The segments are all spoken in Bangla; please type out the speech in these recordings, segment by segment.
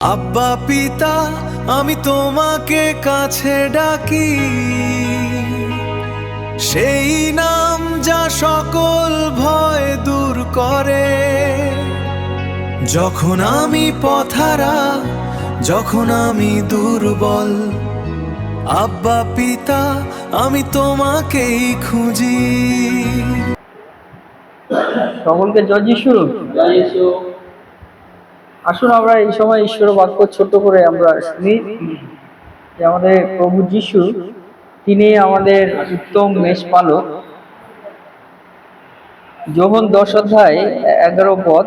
আব্বা পিতা আমি তোমাকে কাছে ডাকি, সেই নাম যা সকল ভয় দূর করে। যখন আমি পথহারা, যখন আমি দুর্বল, আব্বা পিতা আমি তোমাকেই খুঁজি। সকলকে জয় যিশু। আসুন আমরা এই সময় ঈশ্বর বাক্য ছোট করে আমরা শুনি যে আমাদের প্রভু যিশু তিনি আমাদের উত্তম মেষপালক। যোহন 10:11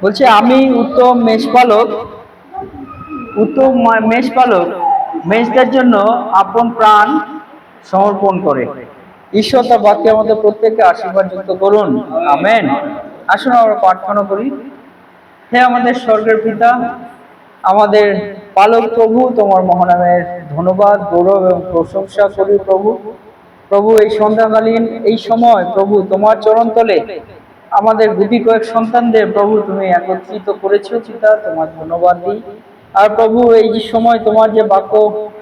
বলছে, আমি উত্তম মেষপালক, উত্তম মেষপালক মেষদের জন্য আপন প্রাণ সমর্পণ করে। ঈশ্বর তার বাক্যে আমাদের প্রত্যেককে আশীর্বাদ যুক্ত করুন, আমেন। আসুন আমরা প্রার্থনা করি। হে আমাদের স্বর্গের পিতা, আমাদের পালক প্রভু, তোমার মহানামের ধন্যবাদ, গৌরব এবং প্রশংসা করি প্রভু। প্রভু এই সন্ধ্যাকালীন এই সময় প্রভু তোমার চরণতলে আমাদের গুটি কয়েক সন্তানদের প্রভু তুমি একত্রিত করেছো পিতা, তোমার ধন্যবাদ দিই। আর প্রভু এই যে সময় তোমার যে বাক্য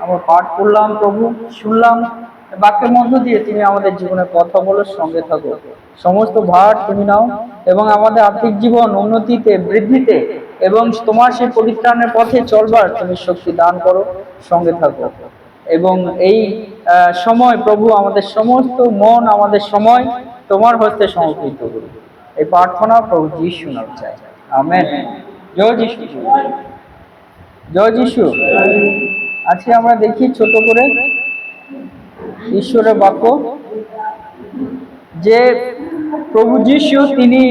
আমরা পাঠ করলাম প্রভু, শুনলাম, বাক্যের মধ্য দিয়ে তুমি আমাদের জীবনে কথা বলো, সঙ্গে থাকো, সমস্ত ভার তুমি নাও এবং আমাদের আর্থিক জীবন উন্নতিতে, বৃদ্ধিতে এবং তোমার সেই পরিত্রাণের পথে চলবার তুমি শক্তি দান করো, সঙ্গে থাকো। এবং এই সময় প্রভু আমাদের সমস্ত মন, আমাদের সময় তোমার হস্তে সমর্পিত করি। এই প্রার্থনা প্রভু যিশু নামে চাই, আমেন। জয় যিশু, জয় যিশু। আজকে আমরা দেখি ছোট করে ঈশ্বরের বাক্য যে প্রভু যিশু তিনি,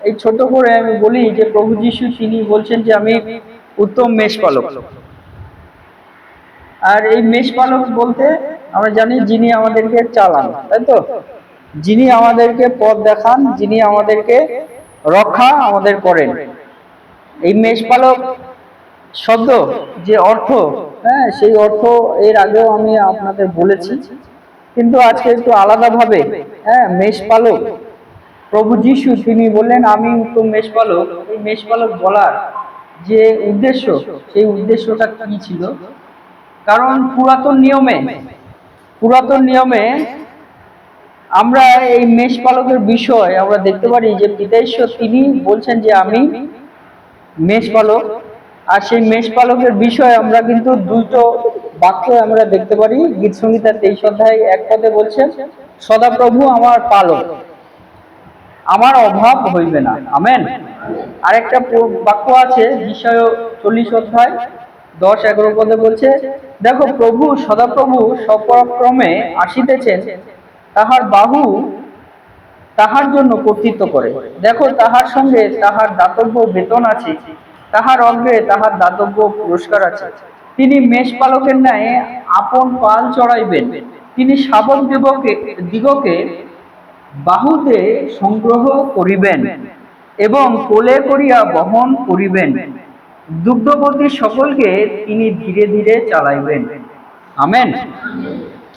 এই ছোট করে আমি বলি যে প্রভু যিশু তিনি বলছেন যে আমি উত্তম মেষপালক। আর এই মেষপালক বলতে আমরা জানি যিনি আমাদেরকে চালান, তাই তো, যিনি আমাদেরকে পথ দেখান, যিনি আমাদেরকে রক্ষা আমাদের করেন। এই মেষপালক শব্দ যে অর্থ, হ্যাঁ, সেই অর্থ এর আগেও আমি আপনাদের বলেছি, কিন্তু আজকে একটু আলাদাভাবে, হ্যাঁ, মেষপালক প্রভু যিশু তিনি বললেন আমি উত্তম মেষপালক। এই মেষপালক বলার যে উদ্দেশ্য, সেই উদ্দেশ্যটা কি ছিল? কারণ পুরাতন নিয়মে আমরা এই মেষপালকের বিষয় আমরা দেখতে পারি যে পিতা ঈশ্বর তিনি বলছেন যে আমি মেষপালক। আর সেই মেষপালকের বিষয়ে আমরা কিন্তু দুটো বাক্য আমরা দেখতে পারি। গীত সংহিতা 23:1 বলছেন, সদাপ্রভু আমার পালক, আমার অভাব হইবে না, আমেন। আরেকটা বাক্য আছে বিষয় 40:10-11 বলছে, দেখো প্রভু সদাপ্রভু সপরাক্রমে আসিতেছেন, তাহার বাহু তাহার জন্য কর্তৃত্ব করে। দেখো তাহার সঙ্গে তাহার দাতব্য বেতন আছে, তাহার অগ্রে তাহার দাতব্য পুরস্কার আছে। তিনি মেষপালকের ন্যায় আপন পাল চড়াইবেন, তিনি শাবক দিগকে বাহুতে সংগ্রহ করিবেন এবং কোলে করিয়া বহন করিবেন, দুগ্ধবতী সকলকে তিনি ধীরে ধীরে চালাইবেন, আমেন।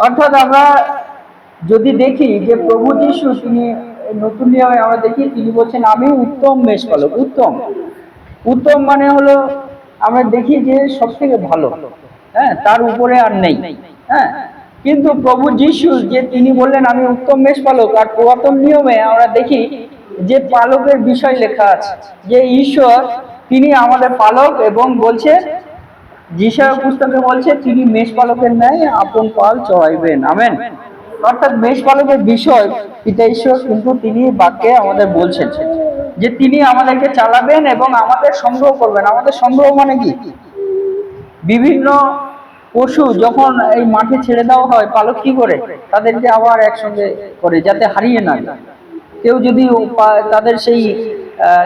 অর্থাৎ আমরা যদি দেখি যে প্রভু যিশু তিনি নতুন নিয়মে আমরা দেখি তিনি বলছেন আমি উত্তম মেষপালক। উত্তম মানে হলো আমরা দেখি যে সব থেকে ভালো, হ্যাঁ, তার উপরে আর নেই, হ্যাঁ। কিন্তু প্রভু যিশু যে তিনি বললেন আমি উত্তম মেষপালক, আর পুরাতন নিয়মে আমরা দেখি যে পালকের বিষয় লেখা আছে যে ঈশ্বর তিনি আমাদের পালক এবং বলছে যিশায়া পুস্তকে বলছে তিনি মেষপালকের ন্যায় আপন পাল চড়াইবেন, আমেন। অর্থাৎ মেষপালকের বিষয় পিতা ঈশ্বর কিন্তু তিনি বাক্যে আমাদের বলছেন যে তিনি আমাদেরকে চালাবেন এবং আমাদের সংগ্রহ করবেন। আমাদের সংগ্রহ মানে কি? বিভিন্ন পশু যখন এই মাঠে ছেড়ে দেওয়া হয়, পালক কি করে তাদেরকে আবার একসঙ্গে করে যাতে হারিয়ে না যায়। কেউ যদি তাদের সেই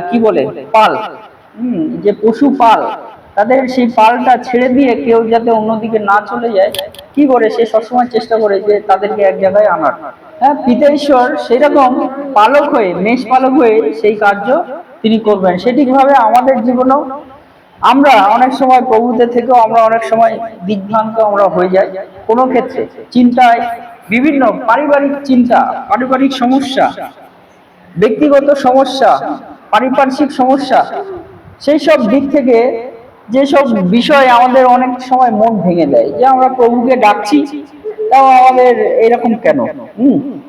কি বলে পাল, যে পশু পাল, তাদের সেই পালটা ছেড়ে দিয়ে কেউ যাতে অন্যদিকে না চলে যায়, কি করে সে সবসময় চেষ্টা করে যে তাদেরকে এক জায়গায় আনার। হ্যাঁ, পিতা ঈশ্বর সেই রকম পালক হয়ে, মেষ পালক হয়ে সেই কার্য তিনি করবেন। সেটিকভাবে আমাদের জীবনেও আমরা অনেক সময় প্রভুতে থেকেও আমরা অনেক সময় দিগ্ভ্রান্ত আমরা হয়ে যাই কোনো ক্ষেত্রে, চিন্তায়, বিভিন্ন পারিবারিক চিন্তা, পারিবারিক সমস্যা, ব্যক্তিগত সমস্যা, পারিপার্শ্বিক সমস্যা, সেই সব দিক থেকে যেসব বিষয় আমাদের অনেক সময় মন ভেঙে দেয়, যে আমরা প্রভুকে ডাকছি তাও আমাদের এরকম কেন।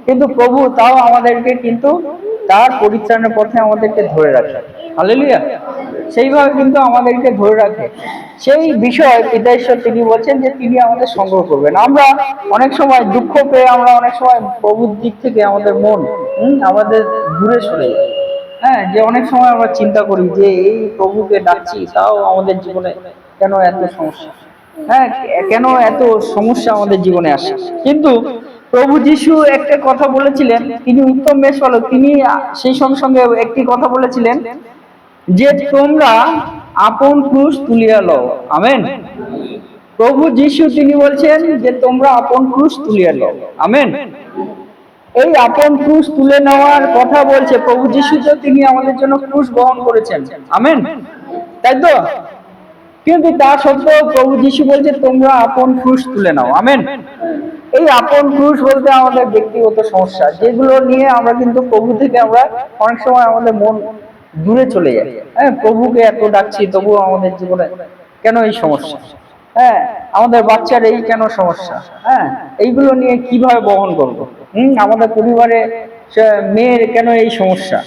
কিন্তু প্রভু তাও আমাদেরকে কিন্তু তার পরিত্রাণের পথে আমাদেরকে ধরে রাখে। হালেলুয়া। সেইভাবে কিন্তু আমাদেরকে ধরে রাখে। সেই বিষয় পিতা ঈশ্বর তিনি বলছেন যে তিনি আমাদের সংগ্রহ করবেন। আমরা অনেক সময় দুঃখ পেয়ে আমরা অনেক সময় প্রভুর দিক থেকে আমাদের মন আমাদের দূরে সরে যায়। হ্যাঁ, যে অনেক সময় আমরা চিন্তা করি যে এই প্রভুকে ডাকছি তাও আমাদের জীবনে কেন এত সমস্যা, হ্যাঁ, কেন এত সমস্যা আমাদের জীবনে আসে। কিন্তু প্রভু যিশু একটা কথা বলেছিলেন, তিনি উত্তম মেষপালক, তিনি সেই সঙ্গে সঙ্গে একটি কথা বলেছিলেন যে তোমরা আপন ক্রুশ তুলিয়া লও। আমেন। প্রভু যিশু তিনি বলছেন যে তোমরা আপন ক্রুশ তুলিয়া লও। আমেন। এই আপন ক্রুশ তুলে নেওয়ার কথা বলছে প্রভু যিশু, তো তিনি আমাদের জন্য ক্রুশ বহন করেছেন। আমেন, তাই তো? কিন্তু তা সত্ত্বেও প্রভু যিশু বলছে তোমরা আপন ক্রুশ তুলে নাও। আমেন। এই আপন ক্রুশ বলতে আমাদের ব্যক্তিগত সমস্যা, যেগুলো নিয়ে আমরা কিন্তু প্রভু থেকে আমরা অনেক সময় আমাদের মন দূরে চলে যায়। হ্যাঁ, প্রভুকে এত ডাকছি তবুও আমাদের জীবনে কেন এই সমস্যা, হ্যাঁ, আমাদের বাচ্চার এই কেন সমস্যা, হ্যাঁ, এইগুলো নিয়ে কিভাবে বহন করবো, আমাদের পরিবারে মেয়ের কেন এই সমস্যা,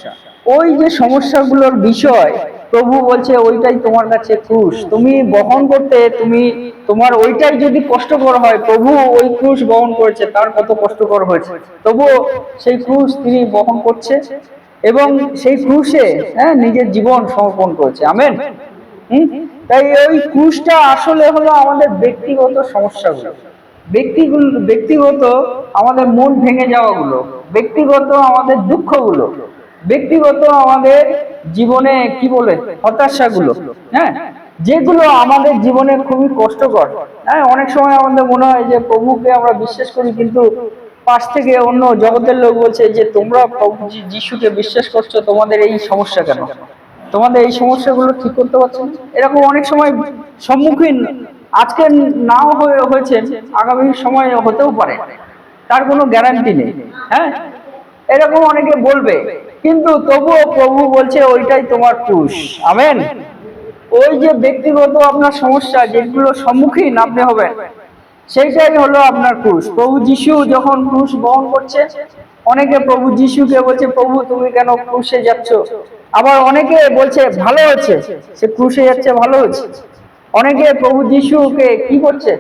ওই যে সমস্যাগুলোর বিষয় প্রভু বলছে ওইটাই তোমার কাছে ক্রুশ, তুমি বহন করতে তোমার ওইটাই যদি কষ্টকর হয়, প্রভু ওই ক্রুশ বহন করেছে, তার কত কষ্টকর হয়েছে, তবুও সেই ক্রুশ তিনি বহন করছে এবং সেই ক্রুশে নিজের জীবন সমর্পণ করেছে। আমেন। তাই ওই ক্রুশটা আসলে হলো আমাদের ব্যক্তিগত সমস্যাগুলো, ব্যক্তিগত আমাদের মন ভেঙে যাওয়াগুলো, ব্যক্তিগত আমাদের দুঃখগুলো, ব্যক্তিগত আমাদের জীবনে কি বলে হতাশাগুলো, হ্যাঁ, যেগুলো আমাদের জীবনে খুবই কষ্টকর। হ্যাঁ, অনেক সময় আমাদের মনে হয় যে প্রভুকে আমরা বিশ্বাস করি, কিন্তু পাশ থেকে অন্য জগতের লোক বলছে যে তোমরা প্রভু যিশুকে বিশ্বাস করছো, তোমাদের এই সমস্যা কেন, তোমাদের এই সমস্যাগুলো ঠিক করতে পারছো না। এরকম অনেক সময় সম্মুখীন আজকে নাও হয়েছে, আগামী সময় হতেও পারে, তার কোনো গ্যারান্টি নেই। হ্যাঁ, এরকম অনেকে বলবে, কিন্তু তবুও প্রভু বলছে ওইটাই তোমার ক্রুশ। আমেন। ওই যে ব্যক্তিগত আপনার সমস্যা যেগুলো সম্মুখীন আপনি হবেন, সেইটাই হলো আপনার ক্রুশ। প্রভু যিশু যখন ক্রুশ বহন করছে, অনেকে প্রভু যিশুকে বলছে প্রভু তুমি কেন ক্রুশে যাচ্ছ, আবার অনেকে বলছে ভালো হচ্ছে, সে ক্রুশে যাচ্ছে ভালো হচ্ছে। অনেকে প্রভু যিশুকে কি করছে,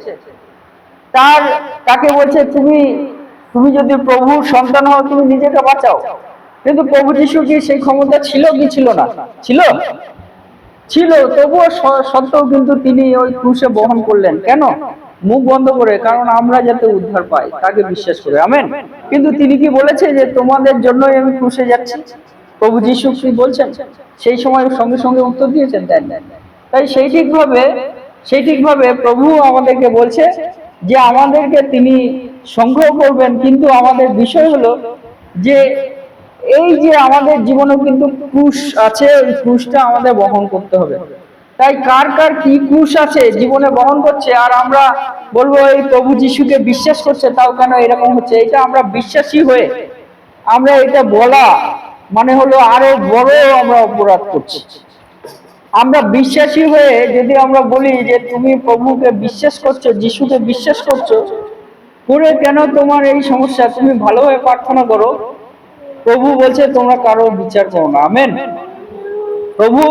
তাকে বলছে তুমি যদি প্রভুর সন্তান হও তুমি নিজেকে বাঁচাও। কিন্তু প্রভু যিশু কি সেই ক্ষমতা ছিল কি ছিল না? ছিল, তবুও সত্ত্বেও কিন্তু তিনি ওই ক্রুশে বহন করলেন। কেন? মুখ বন্ধ করে, কারণ আমরা যাতে উদ্ধার পাই, তাকে বিশ্বাস করে। আমেন। কিন্তু তিনি কি বলেছে যে তোমাদের জন্যই আমি ক্রুশে যাচ্ছি? প্রভু যিশু কি বলছেন? সেই সময় সঙ্গে সঙ্গে উত্তর দিয়েছেন, তাই সেই ঠিকভাবে প্রভু আমাদেরকে বলছে যে আমাদেরকে তিনি সংগ্রহ করবেন, কিন্তু আমাদের বিষয় হলো যে এই যে আমাদের জীবনে কিন্তু ক্রুশ আছে, ওই ক্রুশটা আমাদের বহন করতে হবে। তাই কার কার কি ক্রুশ আছে জীবনে বহন করছে, আর আমরা বলবো এই প্রভু যিশুকে বিশ্বাস করছে তাও কেন এরকম হচ্ছে, এটা আমরা বিশ্বাসী হয়ে আমরা এটা বলা মানে হলো আরো বড় আমরা অপরাধ করছি। আমরা বিশ্বাসী হয়ে যদি আমরা বলি যে তুমি প্রভুকে বিশ্বাস করছো, যিশুকে বিশ্বাস করছো, করে কেন তোমার এই সমস্যা, তুমি ভালোভাবে প্রার্থনা করো, প্রভু বলছে তোমরা কারো বিচার করো না। আমেন। প্রভু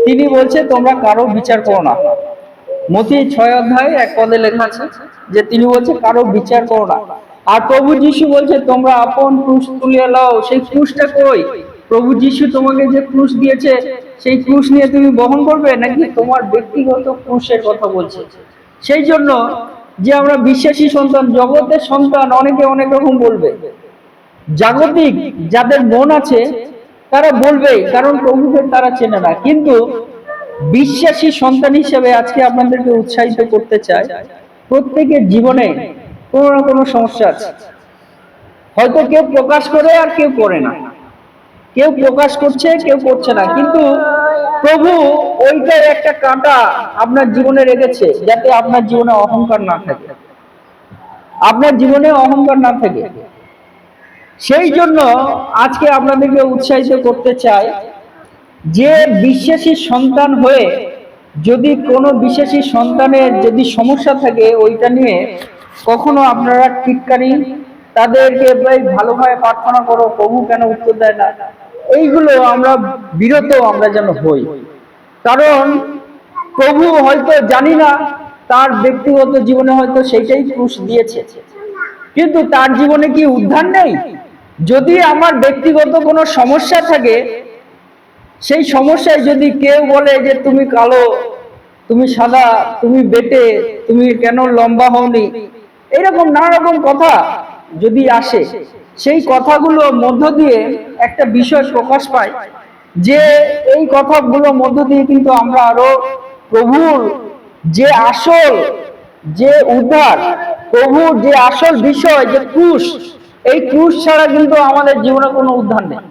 তিনি বলছে তোমরা কারো বিচার করো না। মতি 6 অধ্যায় 1 পদে লেখা আছে যে তিনি বলছে কারো বিচার করো না। আর প্রভু যিশু বলছে তোমরা আপন ক্রুশ তুলিয়া লও। সেই ক্রুশটা কই? প্রভু যিশু তোমাকে যে ক্রুশ দিয়েছে সেই ক্রুশ নিয়ে তুমি বহন করবে, নাকি তোমার ব্যক্তিগত ক্রুশের কথা বলছে? সেই জন্য যে আমরা বিশ্বাসী সন্তান, জগতের সন্তান, অনেকে অনেক রকম বলবে। জাগতিক যাদের মন আছে তারা বলবে, কারণ প্রভুকে তারা চেনে না। কিন্তু বিশ্বাসী সন্তান হিসেবে আজকে আপনাদেরকে উৎসাহিত করতে চাই, প্রত্যেকের জীবনে কোনো না কোনো সমস্যা আছে। হয়তো কেউ প্রকাশ করে আর কেউ করে না, কেউ প্রকাশ করছে কেউ করছে না, কিন্তু প্রভু ওইটার একটা কাঁটা আপনার জীবনে রেখেছে, যাতে আপনার জীবনে অহংকার না থাকে, আপনার জীবনে অহংকার না থাকে। সেই জন্য আজকে আপনাদেরকে উৎসাহিত করতে চাই যে বিশ্বাসী সন্তান হয়ে যদি কোনো বিশ্বাসী সন্তানের যদি সমস্যা থাকে ওইটা নিয়ে কখনো আপনারা টিটকারি তাদেরকে ভালোভাবে প্রার্থনা করো, প্রভু কেন উত্তর দেয় না, এইগুলো আমরা বিরত আমরা যেন হই। কারণ প্রভু হয়তো জানি না তার ব্যক্তিগত জীবনে হয়তো সেইটাই ক্রুশ দিয়েছে, কিন্তু তার জীবনে কি উদ্ধার নেই? যদি আমার ব্যক্তিগত কোনো সমস্যা থাকে, সেই সমস্যায় যদি কেউ বলে যে তুমি কালো, তুমি সাদা, তুমি বেটে, তুমি কেন লম্বা হওনি, এরকম নানা রকম কথা যদি আসে, সেই কথাগুলোর মধ্য দিয়ে একটা বিষয় প্রকাশ পায় যে এই কথাগুলোর মধ্য দিয়ে কিন্তু আমরা আরো প্রভুর যে আসল যে উদ্ধার, প্রভুর যে আসল বিষয় যে ক্রুশ, এই ক্রুশ ছাড়া কিন্তু আমাদের জীবনে কোনো উদ্ধার নেই।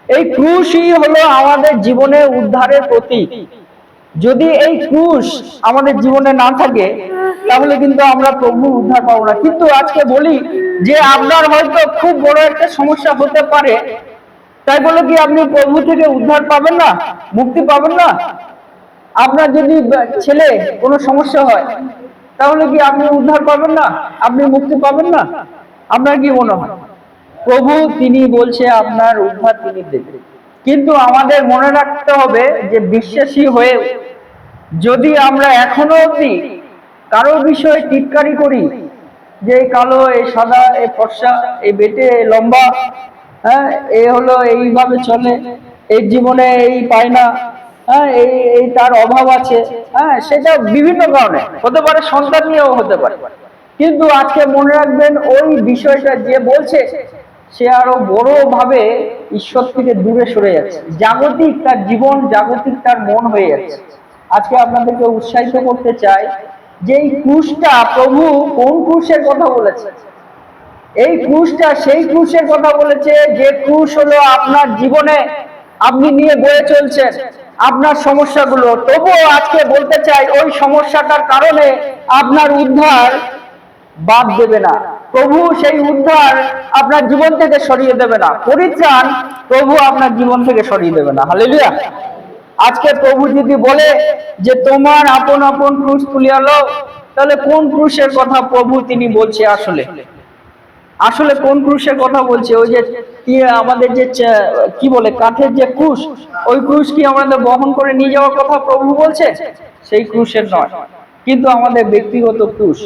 এই ক্রুশই হলো আমাদের জীবনে উদ্ধারের প্রতীক। যদি এই ক্রুশ আমাদের জীবনে না থাকে তাহলে কিন্তু আমরা প্রভু উদ্ধার পাবো না। কিন্তু আজকে বলি যে আপনার হয়তো খুব বড় একটা সমস্যা হতে পারে, তাই বলে কি আপনি প্রভু থেকে উদ্ধার পাবেন না, মুক্তি পাবেন না? আপনার যদি ছেলে কোনো সমস্যা হয় তাহলে কি আপনি উদ্ধার পাবেন না, আপনি মুক্তি পাবেন না? আপনার কি মনে হয়? প্রভু তিনি বলছে আপনার উদ্ধার তিনি দেবেন, কিন্তু আমাদের মনে রাখতে হবে যে বিশ্বাসী হয়ে যদি আমরা এখনো অবধি কারো বিষয়ে টিটকারি করি যে এই কালো, এই সাদা, এই ফর্সা, এই বেটে, এই লম্বা, হ্যাঁ এ হলো এইভাবে চলে, এই জীবনে এই পায় না, হ্যাঁ এই এই তার অভাব আছে, হ্যাঁ সেটা বিভিন্ন কারণে হতে পারে, সন্তান নিয়েও হতে পারে। কিন্তু আজকে মনে রাখবেন ওই বিষয়টা যে বলছে সে আরো বড় ভাবে ঈশ্বর থেকে দূরে সরে যাচ্ছে, জাগতিক তার জীবন, জাগতিক তার মন হয়ে যাচ্ছে। আজকে আপনাদেরকে উৎসাহিত করতে চাই যে এই ক্রুশটা প্রভু কোন ক্রুশের কথা বলেছে? এই ক্রুশটা সেই ক্রুশের কথা বলেছে যে ক্রুশ হলো আপনার জীবনে আপনি নিয়ে বয়ে চলছেন আপনার সমস্যাগুলো। তবুও আজকে বলতে চাই ওই সমস্যাটার কারণে আপনার উদ্ধার বাদ দেবে না, প্রভু সেই উদ্ধার আপনার জীবন থেকে সরিয়ে দেবে না, পরিত্রাণ প্রভু আপনার জীবন থেকে সরিয়ে দেবে না। হালেলুয়া। আজকে প্রভু যদি বলে যে তোমার আপন আপন ক্রুশ তুলিয়া লও, তাহলে কোন ক্রুশের কথা প্রভু তিনি বলছে? আসলে আসলে কোন ক্রুশের কথা বলছে? ওই যে আমাদের যে কি বলে কাঠের যে ক্রুশ, ওই ক্রুশ কি আমাদের বহন করে নিয়ে যাওয়ার কথা প্রভু বলছে? সেই ক্রুশের নয়, কিন্তু আমাদের ব্যক্তিগত ক্রুশ।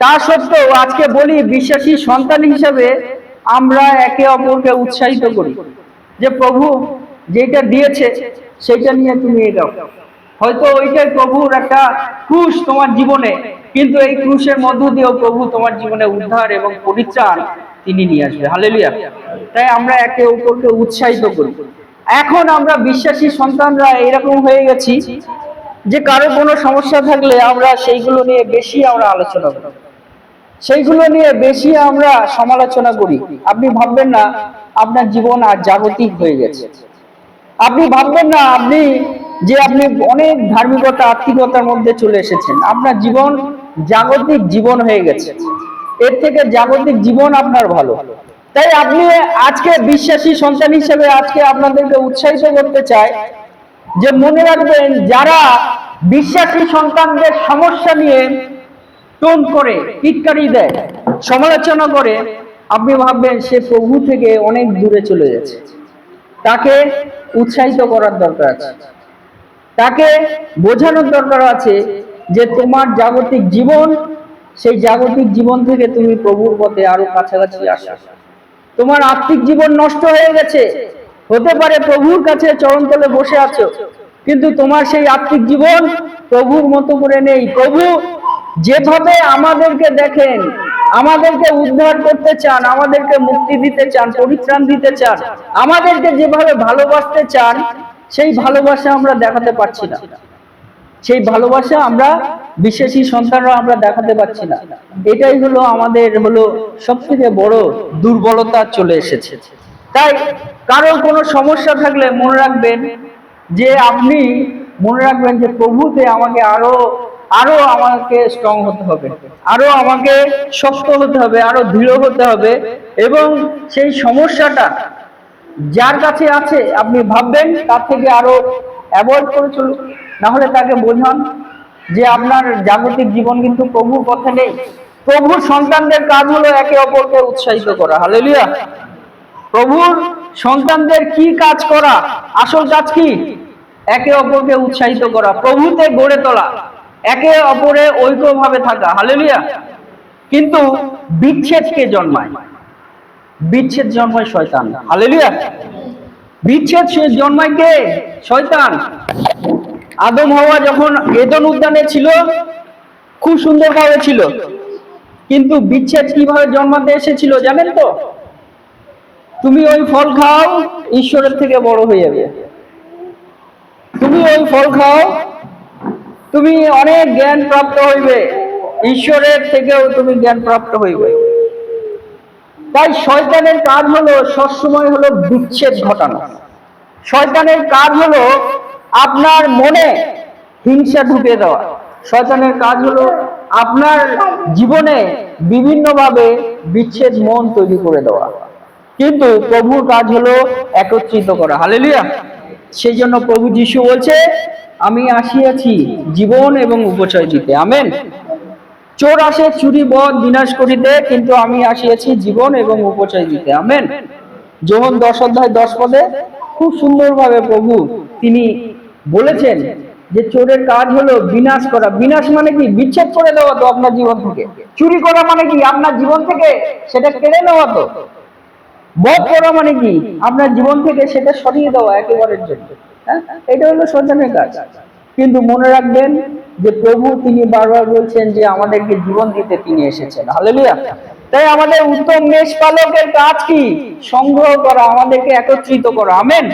তা সত্ত্বেও আজকে বলি বিশ্বাসী সন্তান হিসাবে আমরা একে অপরকে উৎসাহিত করি যে প্রভু যেটা দিয়েছে সেটা নিয়ে তুমি এগাও। হয়তো ওইটাই প্রভুর একটা ক্রুশ তোমার জীবনে, কিন্তু এই ক্রুশের মধ্য দিয়েও প্রভু তোমার জীবনে উদ্ধার এবং পরিত্রাণ তিনি নিয়ে আসবে। হালেলুয়া। তাই আমরা একে অপরকে উৎসাহিত করি। এখন আমরা বিশ্বাসী সন্তানরা এরকম হয়ে গেছি যে কারো কোনো সমস্যা থাকলে আমরা সেইগুলো নিয়ে বেশি আমরা আলোচনা করি, সেইগুলো নিয়ে বেশি আমরা সমালোচনা করি। আপনি ভাববেন না আপনার জীবন আর জাগতিক হয়ে গেছে, আপনি ভাববেন না আপনি যে আপনি অনেক ধার্মিকতা আত্মিকতার মধ্যে চলে এসেছেন, আপনার জীবন জাগতিক জীবন হয়ে গেছে, এর থেকে জাগতিক জীবন আপনার ভালো। তাই আপনি আজকে বিশ্বাসী সন্তান হিসেবে আজকে আপনাদেরকে উৎসাহিত করতে চাই যে মনে রাখবেন যারা বিশ্বাসী সন্তানদের সমস্যা নিয়ে টোন করে, টিটকারি দেয়, সমালোচনা করে, আপনি ভাববেন সে প্রভু থেকে অনেক দূরে চলে গেছে। তাকে উৎসাহিত করার দরকার আছে, তাকে বোঝানোর দরকার আছে যে তোমার জাগতিক জীবন, সেই জাগতিক জীবন থেকে তুমি প্রভুর পথে আরো কাছাকাছি আসো। তোমার আত্মিক জীবন নষ্ট হয়ে গেছে, হতে পারে প্রভুর কাছে চরণতলে বসে আছো, কিন্তু তোমার সেই আত্মিক জীবন প্রভুর মতো করে নেই। প্রভু যেভাবে আমাদেরকে দেখেন, আমাদেরকে উদ্ধার করতে চান, আমাদেরকে মুক্তি দিতে চান, পরিত্রাণ দিতে চান, আমাদেরকে যেভাবে ভালোবাসতে চান, সেই ভালোবাসা আমরা দেখাতে পারছি না। সেই ভালোবাসা আমরা বিশ্বাসী সন্তানরা আমরা দেখাতে পারছি না। এটাই হলো আমাদের হলো সব থেকে বড় দুর্বলতা চলে এসেছে। তাই কারোর কোনো সমস্যা থাকলে মনে রাখবেন যে আপনি মনে রাখবেন যে প্রভুতে আমাকে আরো আরো আমাকে স্ট্রং হতে হবে, আরো আমাকে শক্ত হতে হবে, আরো দৃঢ় হতে হবে, এবং সেই সমস্যাটা যার কাছে আছে আপনি ভাববেন তার থেকে আরো অ্যাভয়েড করে চলুন, না হলে তাকে বোঝান যে আপনার জাগতিক জীবন কিন্তু প্রভুর পথে নেই। প্রভুর সন্তানদের কাজ হলো একে অপরকে উৎসাহিত করা। হালেলুয়া। প্রভুর সন্তানদের কি কাজ করা? আসল কাজ কি? একে অপরকে উৎসাহিত করা, প্রভুতে গড়ে তোলা, একে অপরে ঐক্যভাবে থাকা। হালেলুয়া। কিন্তু বিচ্ছেদ কে জন্মায়? বিচ্ছেদ জন্মায় শয়তান। হালেলুয়া। বিচ্ছেদ সে জন্মায় কে? শয়তান। আদম হাওয়া যখন এদেন উদ্যানে ছিল খুব সুন্দরভাবে ছিল, কিন্তু বিচ্ছেদ কিভাবে জন্মাতে এসেছিল জানেন তো? তুমি ওই ফল খাও, ঈশ্বরের থেকে বড় হয়ে যাবে। তুমি ওই ফল খাও, তুমি অনেক জ্ঞান প্রাপ্ত হইবে, ঈশ্বরের থেকেও তুমি জ্ঞান প্রাপ্ত হইবে। তাই শয়তানের কাজ হলো সবসময় হলো বিচ্ছেদ ঘটানো। শয়তানের কাজ হলো আপনার মনে হিংসা ঢুকিয়ে দেওয়া। শয়তানের কাজ হলো আপনার জীবনে বিভিন্নভাবে বিচ্ছেদ মন তৈরি করে দেওয়া। কিন্তু প্রভুর কাজ হলো একত্রিত করা। হালেলুয়া। সেই জন্য প্রভু যিশু বলছে, আমি আসিয়াছি জীবন এবং উপচয় দিতে। আমেন। চোর আসে চুরি বধ বিনাশ করিতে, কিন্তু আমি আসিয়াছি জীবন এবং উপচয় দিতে। আমেন। যোহন 10:10 খুব সুন্দরভাবে প্রভু তিনি বলেছেন যে চোরের কাজ হলো বিনাশ করা। বিনাশ মানে কি? বিচ্ছেদ করে দেওয়া তো আপনার জীবন থেকে। চুরি করা মানে কি? আপনার জীবন থেকে সেটা কেড়ে নেওয়া তো। বধ করা মানে কি? আপনার জীবন থেকে সেটা সরিয়ে দেওয়া একেবারের জন্য। হ্যাঁ, এটা হলো শয়তানের কাজ। কিন্তু মনে রাখবেন যে প্রভু তিনি বারবার বলছেন যে আমাদেরকে জীবন দিতে তিনি এসেছেন। হালেলুয়া। তাই আমাদের উত্তম মেষপালকের কাজ কি? সংগ্রহ করা, আমাদেরকে একত্রিত করা। আমেন।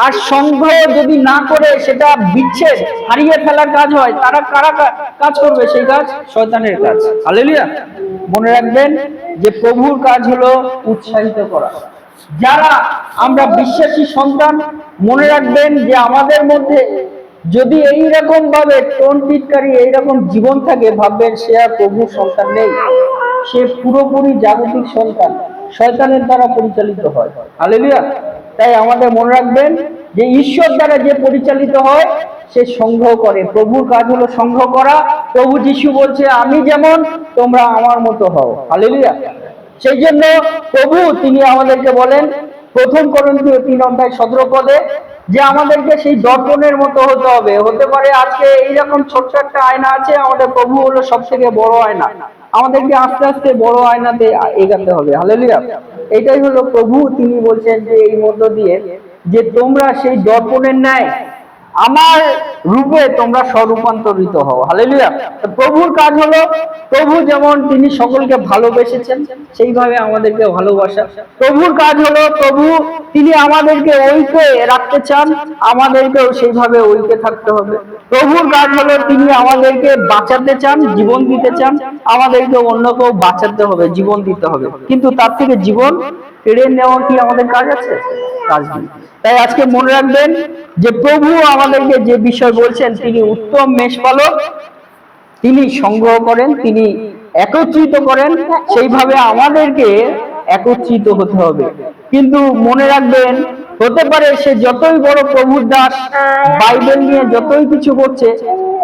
আর সংগ্রহ যদি না করে সেটা বিচ্ছেদ হারিয়ে ফেলার কাজ হয়, তারা কারা কাজ করবে সেই কাজ? শয়তানের কাজ। হালেলুয়া। মনে রাখবেন যে প্রভুর কাজ হলো উৎসাহিত করা। যারা আমরা বিশ্বাসী সন্তান, মনে রাখবেন যে আমাদের মধ্যে যদি এইরকম ভাবে টোন পিটকারী এইরকম জীবন থাকে, ভাববেন সে আর প্রভুর সন্তান নেই, সে পুরোপুরি জাগতিক সন্তান, শয়তানের দ্বারা পরিচালিত হয়। হালেলুয়া। তাই আমাদের মনে রাখবেন যে ঈশ্বর দ্বারা যে পরিচালিত হয় সে সংগ্রহ করে। প্রভুর কাজ হলো সংগ্রহ করা। প্রভু যিশু বলছে, আমি যেমন তোমরা আমার মতো হও। হালেলুয়া। সেই জন্য প্রভু তিনি আমাদেরকে বলেন 1 করন্থীয় 3:17 যে আমাদেরকে সেই দর্পণের মতো হতে হবে। হতে পারে আজকে এইরকম ছোট্ট একটা আয়না আছে, আমাদের প্রভু হলো সব থেকে বড় আয়না। আমাদেরকে আস্তে আস্তে বড় আয়নাতে এগাতে হবে। হালেলুয়া। এটাই হলো প্রভু তিনি বলছেন যে এই মধ্য দিয়ে যে তোমরা সেই দর্পণের ন্যায় আমার রূপে তোমরা স্বরূপান্তরিত হও। হালেলুয়া। প্রভুর কাজ হলো প্রভু যেমন তিনি সকলকে ভালোবেসেছেন সেইভাবে আমাদেরকে ভালোবাসা। প্রভুর কাজ হলো প্রভু তিনি আমাদেরকে ঐক্যে রাখতে চান, আমাদেরকেও সেইভাবে ঐক্যে থাকতে হবে। প্রভুর কাজ হলো তিনি আমাদেরকে বাঁচাতে চান, জীবন দিতে চান, আমাদেরকে অন্যকেও বাঁচাতে হবে, জীবন দিতে হবে। কিন্তু তার থেকে জীবন কেড়ে নেওয়া কি আমাদের কাজ আছে? কাজ নেই। তাই আজকে মনে রাখবেন যে প্রভু আমাদেরকে যে বিষয় বলছেন, তিনি উত্তম মেষপালক, তিনি সংগ্রহ করেন, তিনি একত্রিত করেন, সেইভাবে আমাদেরকে একত্রিত হতে হবে। কিন্তু মনে রাখবেন হতে পারে সে যতই বড় প্রভুর দাস, বাইবেল নিয়ে যতই কিছু করছে,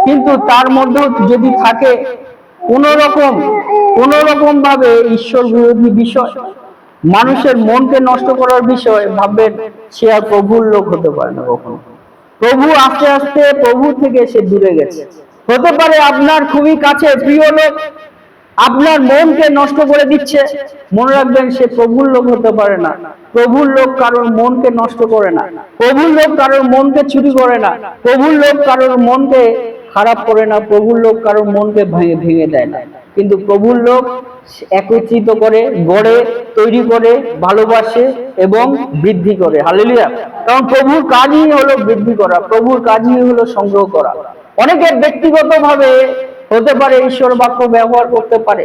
কিন্তু তার মধ্যে যদি থাকে কোন রকম ভাবে ঈশ্বর বিরোধী বিষয়, মানুষের মনকে নষ্ট করার বিষয়, ভাববেন সে আর প্রভুর লোক হতে পারে না কখনো। প্রভু আস্তে আস্তে প্রভু থেকে সে দূরে গেছে। হতে পারে আপনার খুবই কাছে প্রিয় লোক আপনার মনকে নষ্ট করে দিচ্ছে, মনে রাখবেন সে প্রভুর লোক হতে পারে না। প্রভুর লোক কারোর মনকে নষ্ট করে না, প্রভুর লোক কারোর মনকে চুরি করে না, প্রভুর লোক কারোর মনকে খারাপ করে না, প্রভুর লোক কারোর মনকে ভেঙে দেয় না। কিন্তু প্রভুর লোক একত্রিত করে, গড়ে, তৈরি করে, ভালোবাসে এবং বৃদ্ধি করে। হালেলুয়া। কারণ প্রভুর কাজই হলো বৃদ্ধি করা, প্রভুর কাজই হলো সংগ্রহ করা। অনেকে ব্যক্তিগতভাবে হতে পারে ঈশ্বর বাক্য ব্যবহার করতে পারে,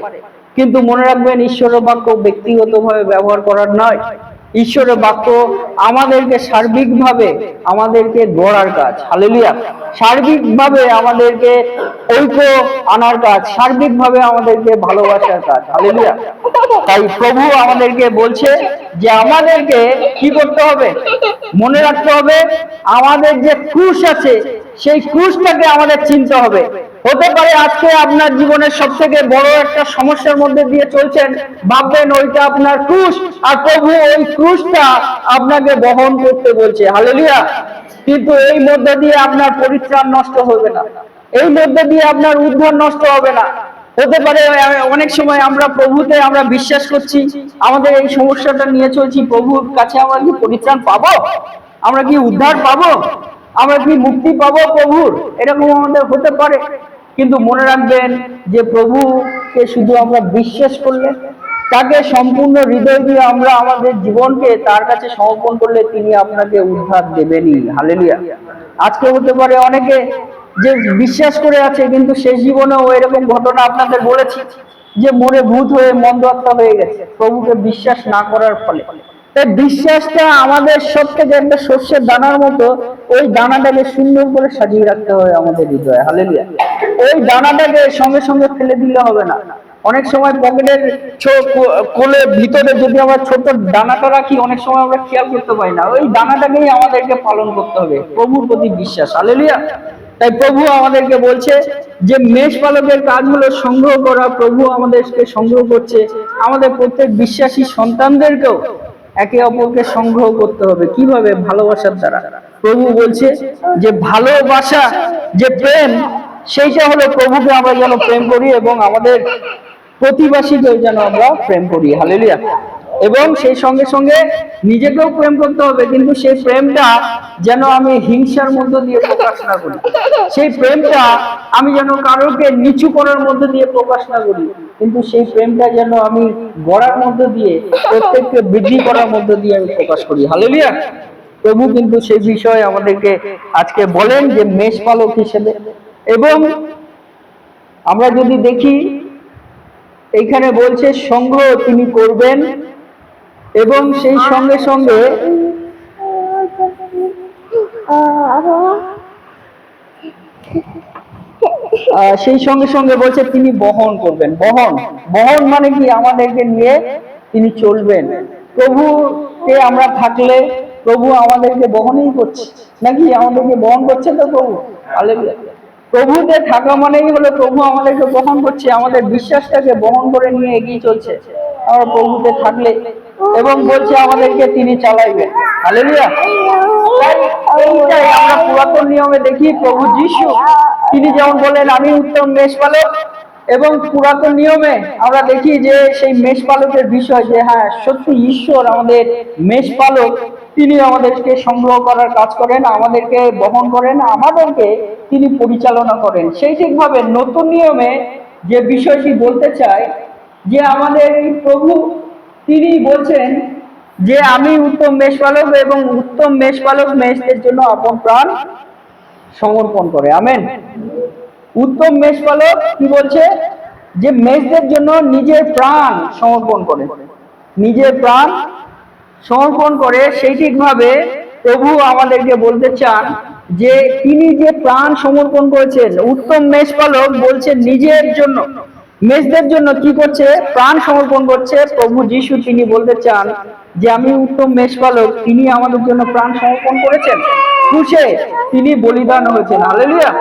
কিন্তু মনে রাখবেন ঈশ্বর বাক্য ব্যক্তিগতভাবে ব্যবহার করার নয়, ঈশ্বরের বাক্য আমাদেরকে সার্বিকভাবে আমাদেরকে গড়ার কাজ, হালেলুয়া, সার্বিকভাবে আমাদেরকে ঐক্য আনার কাজ, সার্বিকভাবে আমাদেরকে ভালোবাসার কাজ, হালেলুয়া। তাই প্রভু আমাদেরকে বলছে যে আমাদেরকে কি করতে হবে, মনে রাখতে হবে আমাদের যে ক্রুশ আছে সেই ক্রুশটাকে আমাদের চিনতে হবে। হতে পারে আজকে আপনার জীবনের সব থেকে বড় একটা সমস্যার মধ্যে দিয়ে চলছেন, ভাববেন ওইটা আপনার ক্রুশ, আর প্রভু ওই ক্রুশটা আপনাকে বহন করতে বলছে, হালেলুয়া। কিন্তু এই মধ্যে দিয়ে আপনার পরিত্রাণ নষ্ট হবে না, এই মধ্যে দিয়ে আপনার উদ্ধার নষ্ট হবে না। হতে পারে অনেক সময় আমরা প্রভুতে আমরা বিশ্বাস করছি, আমাদের এই সমস্যাটা নিয়ে চলছি, প্রভুর কাছে আমরা কি পরিত্রাণ পাবো, আমরা কি উদ্ধার পাবো, আমরা কি মুক্তি পাবো প্রভুর, এরকম আমাদের হতে পারে। কিন্তু মনে রাখবেন যে প্রভুকে শুধু আমরা বিশ্বাস করলে, তাকে সম্পূর্ণ হৃদয় দিয়ে আমরা আমাদের জীবনকে তার কাছে সমর্পণ করলে তিনি আপনাকে উদ্ধার দেবেনই, হালেলুয়া। আজকে হতে পারে অনেকে যে বিশ্বাস করে আছে কিন্তু শেষ জীবনেও এরকম ঘটনা আপনাদের বলেছি যে মনে ভূত হয়ে মন্দ আত্মা হয়ে গেছে প্রভুকে বিশ্বাস না করার ফলে। তাই বিশ্বাসটা আমাদের সব থেকে একটা শস্যের দানার মতো, ওই দানাটাকে সুন্দর করে সাজিয়ে রাখতে হবে আমাদের হৃদয়ে, হালেলুয়া। ওই দানাটাকে সঙ্গে সঙ্গে ফেলে দিলে হবে না। অনেক সময় পকেটের কোলের ভিতরে যদি আমরা ছোট দানাটা রাখি, অনেক সময় আমরা খেয়াল করতে পারি না, ওই দানাটাকেই আমাদেরকে পালন করতে হবে, প্রভুর প্রতি বিশ্বাস, হালেলুয়া। তাই প্রভু আমাদেরকে বলছে যে মেষপালকের কাজ হলো সংগ্রহ করা। প্রভু আমাদেরকে সংগ্রহ করছে, আমাদের প্রত্যেক বিশ্বাসী সন্তানদেরকেও একে অপরকে সংগ্রহ করতে হবে। কিভাবে? ভালোবাসার দ্বারা। প্রভু বলছে যে ভালোবাসা, যে প্রেম, সেইটা হলো প্রভুকে আমরা যেন প্রেম করি এবং আমাদের প্রতিবাসীকেও যেন আমরা প্রেম করি, হালেলুয়া। এবং সেই সঙ্গে সঙ্গে নিজেকেও প্রেম করতে হবে, কিন্তু সেই প্রেমটা যেন আমি হিংসার মধ্য দিয়ে প্রকাশ না করি, সেই প্রেমটা আমি যেন কারোকে নিচু করার মধ্য দিয়ে প্রকাশ না করি, কিন্তু সেই প্রেমটা যেন আমি গড়ার মধ্য দিয়ে, প্রত্যেককে বৃদ্ধি করার মধ্য দিয়ে আমি প্রকাশ করি, হালেলুয়া। প্রভু কিন্তু সেই বিষয়ে আমাদেরকে আজকে বলেন যে মেষপালক হিসেবে। এবং আমরা যদি দেখি এইখানে বলছে সংগ্রহ তিনি করবেন, এবং সেই সঙ্গে সঙ্গে বলছে তিনি বহন করবেন। বহন, বহন মানে কি? আমাদেরকে নিয়ে তিনি চলবেন। প্রভুকে আমরা থাকলে প্রভু আমাদেরকে বহনই করছে, নাকি আমাদেরকে বহন করছে তো প্রভু, হালেলুয়া। প্রভুতে থাকা মানেই হলো প্রভু আমাদেরকে বহন করছে, আমাদের বিশ্বাসটাকে বহন করে নিয়ে এগিয়ে চলছে আমরা প্রভুতে থাকলে, এবং বলছে আমাদেরকে তিনি চালাইবেন, হালেলুয়া। তাই এইটাই আমরা পুরাতন নিয়মে দেখি, প্রভু যিশু তিনি যেমন বলেন আমি উত্তম মেষপালক, এবং পুরাতন নিয়মে আমরা দেখি যে সেই মেষপালকের বিষয়, যে হ্যাঁ সত্যি ঈশ্বর আমাদের মেষপালক, তিনি আমাদেরকে সংগ্রহ করার কাজ করেন, আমাদেরকে বহন করেন, আমাদেরকে তিনি পরিচালনা করেন। সেই ঠিকভাবে নতুন নিয়মে যে বিষয়টি বলতে চাই, যে আমাদের এই প্রভু তিনি বলছেন যে আমি উত্তম মেষপালক, এবং উত্তম মেষপালক মেষদের জন্য আপন প্রাণ সমর্পণ করে, আমেন। উত্তম মেষপালক কি বলছে? যে মেষদের জন্য নিজের প্রাণ সমর্পণ করে, নিজের প্রাণ সমর্পণ করে। সেই ঠিকভাবে প্রভু আমাদেরকে বলতে চান যে তিনি যে প্রাণ সমর্পণ করেছেন, উত্তম মেষপালক বলছে নিজের জন্য, মেষদের জন্য কি করছে? প্রাণ সমর্পণ করছে। প্রভু যিশু তিনি বলতে চান যে আমি উত্তম মেষপালক, তিনি আমাদের জন্য প্রাণ সমর্পণ করেছেন, ক্রুশে তিনি বলিদান হয়েছেন, হালেলুয়া।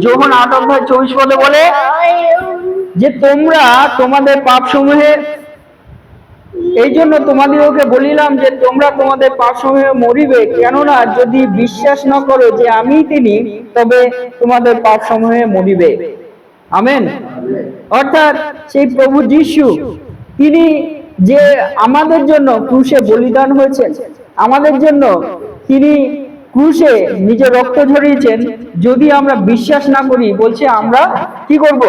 যোহন 8:24 বলে যে তোমরা তোমাদের পাপ সমূহে, এই জন্য তোমাদেরকে বলিলাম যে তোমরা তোমাদের পাপ সমূহে মরিবে, কেননা যদি বিশ্বাস না করো যে আমি তিনি, তবে তোমাদের পাপ সমূহে মরিবে, আমেন। অর্থাৎ সেই প্রভু যিশু তিনি যে আমাদের জন্য ক্রুশে বলিদান হয়েছেন, আমাদের জন্য তিনি ক্রুশে নিজের রক্ত ঝরিয়েছেন, যদি আমরা বিশ্বাস না করি, বলছে আমরা কি করব?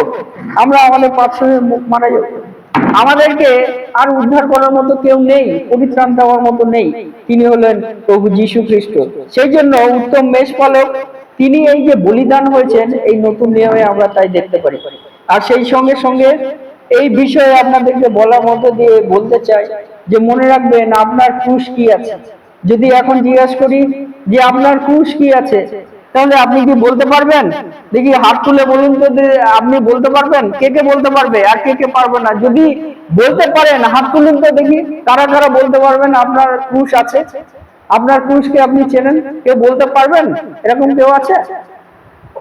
আমরা আমাদের পাপ সমূহে মারা যাব। আমাদেরকে আর উদ্ধার করার মতো কেউ নেই, পরিত্রাণ দেওয়ার মতো নেই, তিনি হলেন প্রভু যীশু খ্রিস্ট। সেই জন্য উত্তম মেষপালক তিনি এই যে বলিদান হয়েছেন, এই নতুন নিয়মে আমরা তাই দেখতে পারি। আর সেই সঙ্গে সঙ্গে এই বিষয়ে আপনাদেরকে বলার মধ্যে দিয়ে বলতে চাই যে মনে রাখবেন আপনার ক্রুশ কি আছে। যদি এখন জিজ্ঞাসা করি যে আপনার ক্রুশ কি আছে, তাহলে আপনি কি বলতে পারবেন? দেখি হাত তুলে বলুন তো, আপনি বলতে পারবেন? কে কে বলতে পারবে আর কে কে পারবে না? যদি বলতে পারেন হাত তুলুন তো দেখি, কারা কারা বলতে পারবেন আপনার ক্রুশ আছে। আপনার ক্রুশকে আপনি চেনেন, কেউ বলতে পারবেন? এরকম কেউ আছে?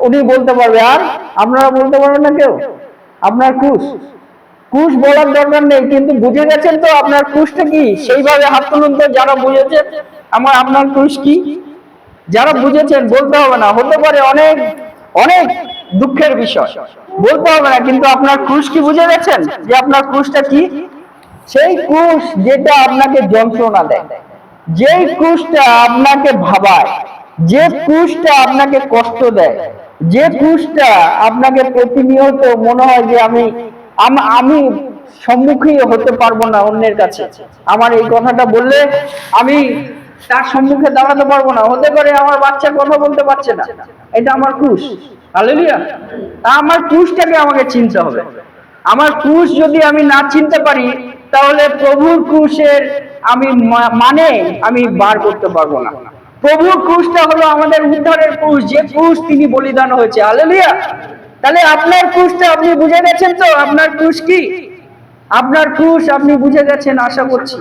উনি বলতে পারবে, আর আপনারা বলতে পারবেন না কেউ? আপনার ক্রুশ, ক্রুশ বলার দরকার নেই, কিন্তু বুঝে গেছেন তো আপনার ক্রুশটা কি? সেইভাবে হাত তুলুন তো যারা বুঝেছেন আপনার ক্রুশ কি। যারা বুঝেছেন বলতে হবে না, হতে পারে অনেক অনেক দুঃখের বিষয়, বলতে হবে না, কিন্তু আপনার ক্রুশ কি বুঝে গেছেন যে আপনার ক্রুশটা কি? সেই ক্রুশ যেটা আপনাকে যন্ত্রণা দেয়, যেই ক্রুশটা আপনাকে ভাবায়, যে ক্রুশটা আপনাকে কষ্ট দেয়, যে ক্রুশটা আপনাকে প্রতিনিয়ত মনে হয় যে আমি সম্মুখীন হতে পারবো না অন্যের কাছে, আমার এই কথাটা বললে আমি তার সম্মুখে দাঁড়াতে পারবো না, হতে পারে আমার বাচ্চা কথা বলতে পারছে না, এটা আমার ক্রুশ। হালেলুয়া। আমার ক্রুশটাকে আমাকে চিনতে হবে। আমার ক্রুশ যদি আমি না চিনতে পারি, তাহলে প্রভুর ক্রুশের মানে আমি বার করতে পারবো না। প্রভুর ক্রুশটা হলো আমাদের উদ্ধারের ক্রুশ, যে ক্রুশ তিনি বলিদান হয়েছে। হালেলুয়া। তাহলে আপনার ক্রুশটা আপনি বুঝে গেছেন তো আপনার ক্রুশ কি? আপনার ক্রুশ আপনি বুঝে গেছেন আশা করছি।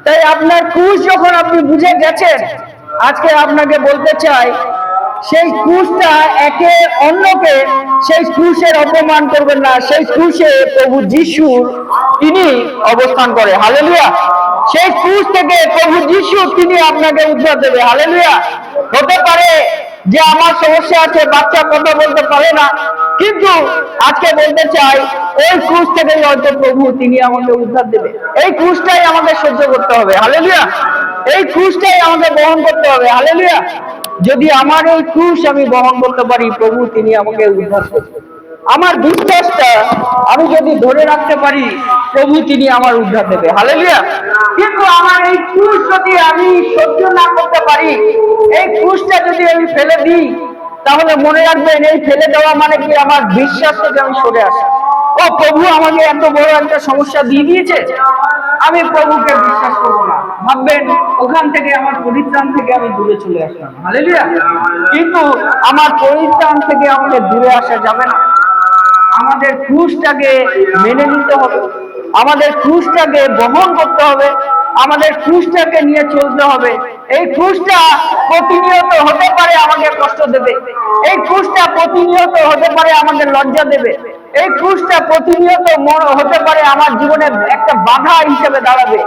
তাই আপনার ক্রুশ যখন আপনি বুঝে গেছেন, আজকে আপনাকে বলতে চাই সেই ক্রুশটা একে অন্যকে সেই ক্রুশের অপমান করবেন না। সেই ক্রুশে প্রভু যিশু তিনি অবস্থান করে। হালেলুয়া। সেই ক্রুশ থেকে প্রভু যিশু তিনি আপনাকে উদ্ধার দেবে। হালেলুয়া। হতে পারে যে আমার সমস্যা আছে, বাচ্চা কথা বলতে পারে না, কিন্তু আজকে বলতে চাই ওই ক্রুশ থেকে হয়তো প্রভু তিনি আমাকে উদ্ধার দেবে। এই ক্রুশটাই আমাকে সহ্য করতে হবে। হালেলুয়া। এই ক্রুশটাই আমাকে বহন করতে হবে। হালেলুয়া। যদি আমার এই ক্রুশ আমি বহন করতে পারি, প্রভু তিনি আমাকে উদ্ধার করবেন। আমার বিশ্বাসটা আমি যদি ধরে রাখতে পারি, প্রভু তিনি আমার উদ্ধার দেবে। হালেলুয়া। কিন্তু আমার এই ক্রুশ যদি আমি সহ্য না করতে পারি, এই ক্রুশটা যদি আমি ফেলে দিই, তাহলে মনে রাখবেন এই ফেলে দেওয়া মানে কি আমার বিশ্বাস থেকে আমি সরে আসি। ও প্রভু আমাকে এত বড় একটা সমস্যা দিয়ে দিয়েছে, আমি প্রভুকে বিশ্বাস করবো না, ভাববেন ওখান থেকে আমার পরিত্রাণ থেকে আমি দূরে চলে আসলাম। হালেলুয়া। কিন্তু আমার পরিত্রাণ থেকে আমাকে দূরে আসা যাবে না। আমাদের ক্রুশটাকে মেনে নিতে হবে, আমাদের ক্রুশটাকে বহন করতে হবে, আমাদের ক্রুশটাকে নিয়ে চলতে হবে। এই ক্রুশটা প্রতিনিয়ত হতে পারে আমাকে কষ্ট দেবে, এই ক্রুশটা প্রতিনিয়ত হতে পারে আমাকে লজ্জা দেবে, এই ক্রুশটা প্রতিনিয়ত হতে পারে আমার জীবনে একটা বাধা হিসেবে দাঁড়াবে,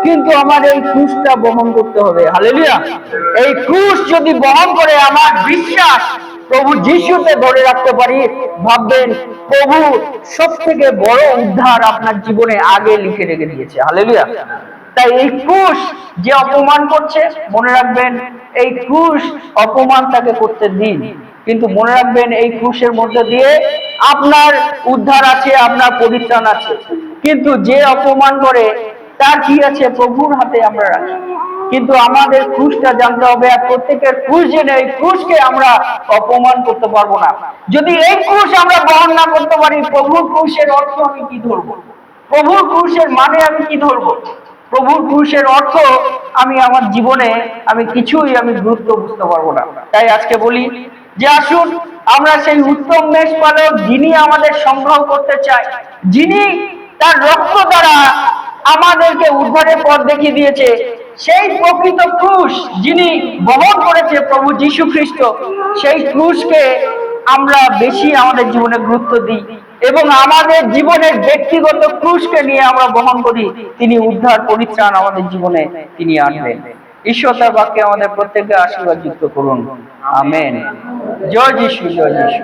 কিন্তু আমার এই ক্রুশটা বহন করতে হবে। হালেলুয়া। এই ক্রুশ যদি বহন করে আমার বিশ্বাস প্রভু যিশুতে ধরে রাখতে পারি, ভাববেন প্রভু সব থেকে বড় উদ্ধার আপনার জীবনে আগে লিখে রেখে দিয়েছে। হালেলুয়া। তাই এই ক্রুশ যে অপমান করছে, মনে রাখবেন এই ক্রুশ অপমান তাকে করতে দিন, কিন্তু মনে রাখবেন এই ক্রুশের মধ্যে দিয়ে আপনার উদ্ধার আছে, আপনার পরিত্রাণ আছে। কিন্তু যে অপমান করে তার কি আছে? প্রভুর হাতে আমরা রাখি। কিন্তু আমাদের ক্রুশটা জানতে হবে, আর প্রত্যেকের ক্রুশ জেনে এই ক্রুশকে আমরা অপমান করতে পারবো না। যদি এই ক্রুশ আমরা বহন না করতে পারি, প্রভুর ক্রুশের অর্থ আমি কি ধরবো? প্রভুর ক্রুশের মানে আমি কি ধরবো? প্রভুর ক্রুশের অর্থ আমি আমার জীবনে কিছুই গুরুত্ব বুঝতে পারবো না। তাই আজকে বলি যে আসুন আমরা সেই উত্তম মেষপালক, যিনি আমাদের সংগ্রহ করতে চায়, যিনি তার রক্ত দ্বারা আমাদেরকে উদ্ধারের পথ দেখিয়ে দিয়েছে, সেই প্রকৃত ক্রুশ যিনি বহন করেছে প্রভু যীশু খ্রিস্ট, সেই ক্রুশকে আমরা বেশি আমাদের জীবনে গুরুত্ব দিই এবং আমাদের জীবনের ব্যক্তিগত ক্রুশকে নিয়ে আমরা বহন করি। তিনি উদ্ধার পরিত্রাণ আমাদের জীবনে তিনি আনবেন। ঈশ্বর তার বাক্যে আমাদের প্রত্যেককে আশীর্বাদ যুক্ত করুন। আমেন। জয় যীশু, জয় যীশু।